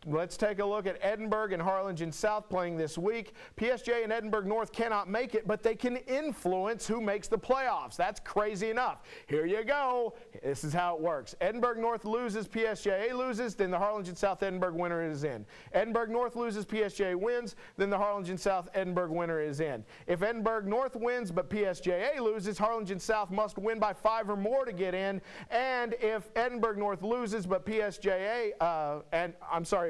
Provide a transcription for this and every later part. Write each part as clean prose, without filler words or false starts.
Let's take a look at Edinburg and Harlingen South playing this week. PSG and Edinburg North cannot make it, but they can influence who makes the playoffs. That's crazy enough. Here you go. This is how it works. Edinburg North loses, PSG loses, then the Harlingen South Edinburg winner is in. Edinburg North loses, PSG wins, then the Harlingen South Edinburg winner is in. If Edinburg North wins but PSG loses, Harlingen South must win by 5 or more to get in. And if Edinburg North loses but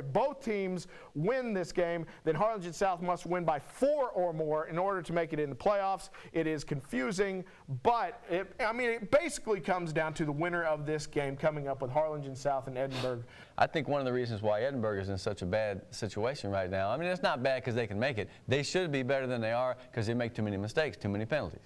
both teams win this game, then Harlingen South must win by 4 or more in order to make it in the playoffs. It is confusing, but it basically comes down to the winner of this game coming up with Harlingen South and Edinburg. I think one of the reasons why Edinburg is in such a bad situation right now, it's not bad because they can make it. They should be better than they are because they make too many mistakes, too many penalties.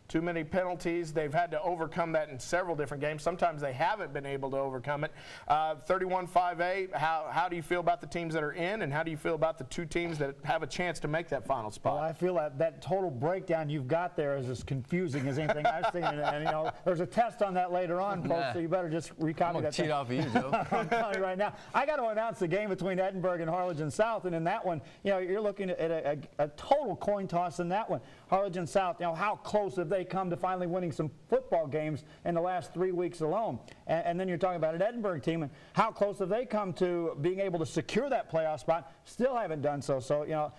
Too many penalties. They've had to overcome that in several different games. Sometimes they haven't been able to overcome it. 31-5A, how do you feel about the teams that are in, and how do you feel about the 2 teams that have a chance to make that final spot? Well, I feel that total breakdown you've got there is as confusing as anything I've seen. And there's a test on that later on, folks, so you better just recopy that. Cheat off of you, Joe. I'm telling you right now. I got to announce the game between Edinburg and Harlingen South, and in that one, you're looking at a total coin toss in that one. Harlingen South, how close have they come to finally winning some football games in the last 3 weeks alone? And then you're talking about an Edinburg team, and how close have they come to being able to secure that playoff spot? Still haven't done so. So,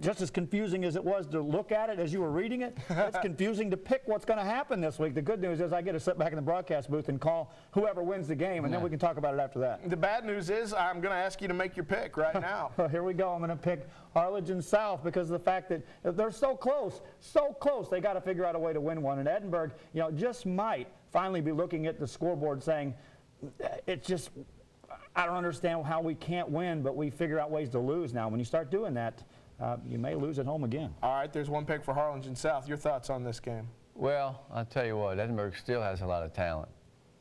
just as confusing as it was to look at it as you were reading it, it's confusing to pick what's going to happen this week. The good news is I get to sit back in the broadcast booth and call whoever wins the game, and then we can talk about it after that. The bad news is I'm going to ask you to make your pick right now. Here we go. I'm going to pick Harlingen South because of the fact that they're so close, so close. They got to figure out a way to win one. And Edinburg, just might finally be looking at the scoreboard saying, it's just, I don't understand how we can't win, but we figure out ways to lose now. When you start doing that, you may lose at home again. All right, there's one pick for Harlingen South. Your thoughts on this game? Well, I'll tell you what, Edinburg still has a lot of talent.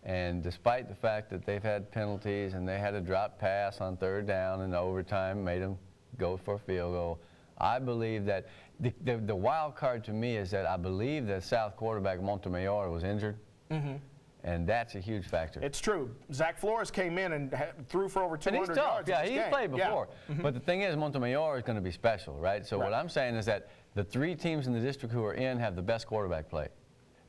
And despite the fact that they've had penalties and they had a drop pass on 3rd down and overtime made them go for a field goal, I believe that the wild card to me is that I believe that South quarterback Montemayor was injured. Mm-hmm. And that's a huge factor. It's true. Zach Flores came in and threw for over 200 yards. Yeah, he's played before. Yeah. But the thing is, Montemayor is going to be special, right? So what I'm saying is that the 3 teams in the district who are in have the best quarterback play.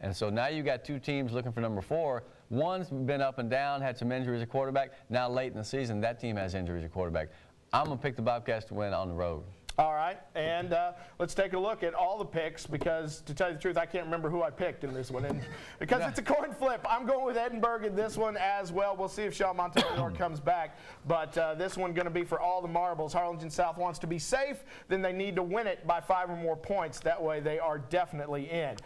And so now you got 2 teams looking for number 4. One's been up and down, had some injuries at quarterback. Now late in the season, that team has injuries at quarterback. I'm going to pick the Bobcats to win on the road. All right, and let's take a look at all the picks because, to tell you the truth, I can't remember who I picked in this one. And because it's a coin flip, I'm going with Edinburg in this one as well. We'll see if Sean Montemayor comes back. But this one going to be for all the marbles. Harlingen South wants to be safe, then they need to win it by 5 or more points. That way they are definitely in.